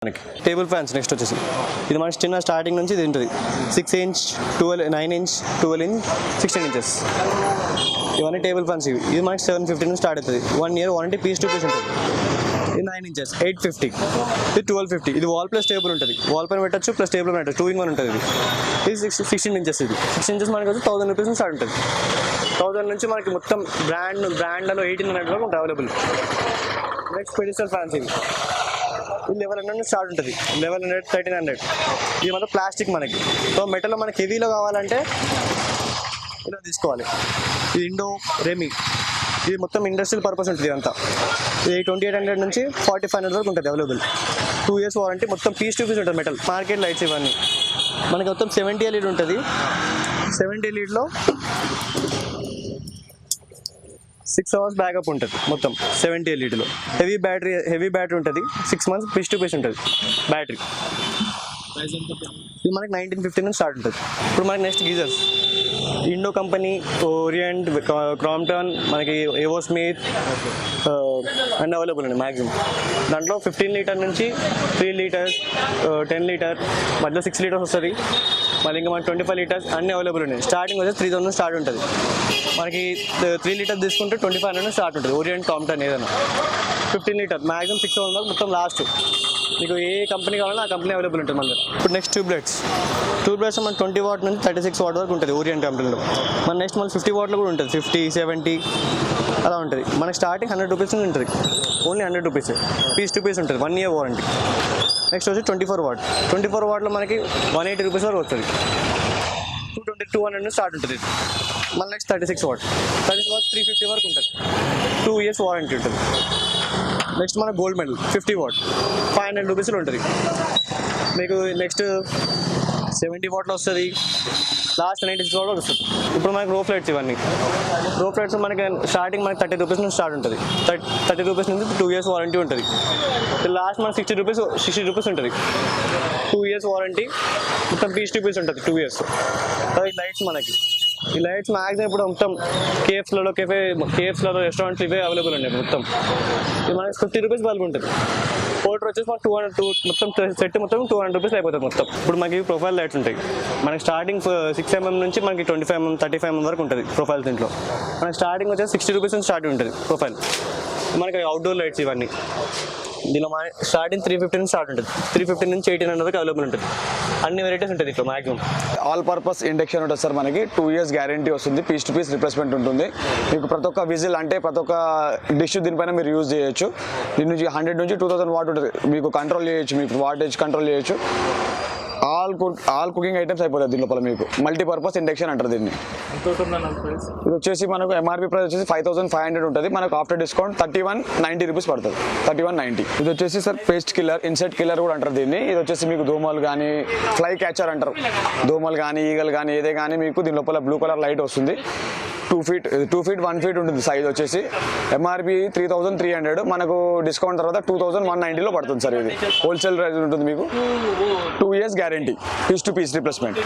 మనకి table fans next వచ్చేసి ఇది మనకి చిన్న స్టార్టింగ్ నుంచి ఇది ఉంటుంది 6 ఇంచ్ 12 9 ఇంచ్ 12 ఇంచ్ 16 ఇంచెస్ ఇవన్నీ టేబుల్ ఫ్యాన్స్ ఇది మనకి 750 నుంచి స్టార్ట్ అవుతుంది 1 year warranty piece to piece ఉంటుంది ఇది 9 ఇంచెస్ 850 ఇది 1250 ఇది వాల్ ప్లస్ టేబుల్ ఉంటుంది వాల్ పైన పెట్టచ్చు ప్లస్ టేబుల్ పెట్టచ్చు 2 in 1 ఉంటుంది ఇది 16 ఇంచెస్ ఇది 16 ఇంచెస్ మనకి వచ్చి 1000 రూపీస్ నుంచి స్టార్ట్ ఉంటుంది 1000 నుంచి మనకి మొత్తం బ్రాండ్లలో 1800 వరకు ఉంటుంది అవైలబుల్ నెక్స్ట్ పెడిస్టల్ ఫ్యాన్స్ ఇది 1100 నుంచి స్టార్ట్ ఉంటుంది 1100 1300 ఇది మొత్తం ప్లాస్టిక్ మనకి సో మెటల్లో మనకి హెవీలో కావాలంటే ఇలా తీసుకోవాలి ఇది ఇండో రెమీ ఇది మొత్తం ఇండస్ట్రియల్ పర్పస్ ఉంటుంది అంతా ఇది 2800 నుంచి 4500 వరకు ఉంటుంది అవైలబుల్ 2 years వారంటీ మొత్తం పీస్ టు పీస్ ఉంటుంది మెటల్ మార్కెట్ లైట్స్ ఇవన్నీ మనకి మొత్తం 70 LED ఉంటుంది 70 లీడ్లో 6 hours బ్యాకప్ ఉంటుంది మొత్తం 70 LEDలో హెవీ బ్యాటరీ ఉంటుంది 6 months పీస్ టు పీస్ ఉంటుంది బ్యాటరీ ఇది మనకి 1950 నుంచి స్టార్ట్ ఉంటుంది ఇప్పుడు మనకి next geysers Indo company orient Crompton మనకి ఏవో స్మిత్ అన్నీ అవైలబుల్ అండి మ్యాక్సిమం దాంట్లో 15 లీటర్ నుంచి 3 లీటర్స్ 10 లీటర్ మధ్యలో 6 లీటర్స్ వస్తుంది మళ్ళీ ఇంకా మనకి 25 లీటర్స్ అన్నీ అవైలబుల్ ఉన్నాయి స్టార్టింగ్ వచ్చేసి 3000 స్టార్ట్ ఉంటుంది మనకి 3 లీటర్స్ తీసుకుంటే 2500 స్టార్ట్ ఉంటుంది ఓరియంట్ క్రాంప్టన్ ఏదైనా 15 లీటర్ మ్యాక్సిమం 6000 వరకు మొత్తం లాస్ట్ మీకు ఏ కంపెనీ కావాలన్నా ఆ కంపెనీ అవైలబుల్ ఉంటుంది మన ఇప్పుడు నెక్స్ట్ ట్యూబ్లైట్స్ మన 20 watt నుంచి 36 watt వరకు ఉంటుంది ఓరియంట్ కంపెనీలో మన నెక్స్ట్ మళ్ళీ 50 wattలో కూడా ఉంటుంది 50 70 అలా ఉంటుంది మనకి స్టార్టింగ్ 100 రూపీస్ నుంచి ఉంటుంది only 100 rupees piece to piece ఉంటుంది 1 year వారంటీ నెక్స్ట్ వచ్చి 24 wattలో మనకి 180 రూపీస్ వరకు వస్తుంది 200 నుంచి స్టార్ట్ ఉంటుంది మళ్ళీ నెక్స్ట్ 36 watt 350 వరకు ఉంటుంది 2 years వారంటీ ఉంటుంది నెక్స్ట్ మన గోల్డ్ మెడల్ 50 watt 500 రూపీస్లో ఉంటుంది మీకు నెక్స్ట్ 70 wattలో వస్తుంది లాస్ట్ 96 watt వస్తుంది ఇప్పుడు మనకి రో ఫ్లైట్స్ ఇవన్నీ రో ఫ్లైట్స్ మనకి స్టార్టింగ్ మనకి 30 రూపీస్ నుంచి స్టార్ట్ ఉంటుంది 30 రూపీస్ నుంచి 2 years వారంటీ ఉంటుంది లాస్ట్ మనకి 60 రూపీస్ ఉంటుంది 2 years వారంటీ మొత్తం పీస్ టు పీస్ ఉంటుంది 2 years ఈ లైట్స్ మనకి ఈ లైట్స్ మ్యాక్సిమం ఇప్పుడు మొత్తం కేఎఫ్స్లలో రెస్టారెంట్స్ ఇవే అవైలబుల్ ఉన్నాయి మొత్తం ఇది మనకి 50 రూపీస్ బల్బ్ ఉంటుంది పోర్టర్ వచ్చేసి మనకు 200 మొత్తం సెట్ మొత్తం 200 రూపీస్ అయిపోతుంది మొత్తం ఇప్పుడు మనకి ప్రొఫైల్ లైట్స్ ఉంటాయి మనకి స్టార్టింగ్ 6 mm నుంచి మనకి 25 mm 35 mm వరకు ఉంటుంది ప్రొఫైల్ దీంట్లో మనకి స్టార్టింగ్ వచ్చేసి 60 రూపీస్ నుంచి స్టార్ట్ ఉంటుంది ప్రొఫైల్ మనకి అవుట్డోర్ లైట్స్ ఇవన్నీ దీనిలో మన స్టార్టింగ్ 350 నుంచి స్టార్ట్ ఉంటుంది 350 నుంచి 1800 వరకు అవైలబుల్ ఉంటుంది అన్ని వెరైటీస్ ఉంటుంది ఇట్లా మ్యాక్సిమం ఆల్ పర్పస్ ఇండక్షన్ ఉంటుంది సార్ మనకి 2 years గ్యారంటీ వస్తుంది పీస్ టు పీస్ రిప్లేస్మెంట్ ఉంటుంది మీకు ప్రతి ఒక్క విజిల్ అంటే ప్రతి ఒక్క డిష్ దీనిపైన మీరు యూజ్ చేయొచ్చు దీని నుంచి 100 నుంచి 2000 watt ఉంటుంది మీకు కంట్రోల్ చేయొచ్చు మీకు వాటేజ్ కంట్రోల్ చేయొచ్చు ఆల్ కుకింగ్ ఐటమ్స్ అయిపోతుంది దీని లోపల మీకు మల్టీపర్పస్ ఇండక్షన్ అంటారు దీన్ని ఇది వచ్చేసి మనకు ఎంఆర్పీ ప్రైస్ వచ్చేసి 5500 ఉంటుంది మనకు ఆఫ్టర్ డిస్కౌంట్ 3190 రూపీస్ పడుతుంది 3190 ఇది వచ్చేసి sir pest killer insect killer కూడా అంటారు దీన్ని ఇది వచ్చేసి మీకు దోమలు కానీ ఫ్లై క్యాచర్ అంటారు దోమలు కానీ ఈగలు కానీ ఏదే కానీ మీకు దీని లోపల బ్లూ కలర్ లైట్ వస్తుంది 2 feet 1 feet ఉంటుంది సైజ్ వచ్చేసి ఎంఆర్పీ 3300 మనకు డిస్కౌంట్ తర్వాత 2190లో పడుతుంది సార్ ఇది హోల్సేల్ ప్రైస్ ఉంటుంది మీకు 2 years guarantee piece to piece replacement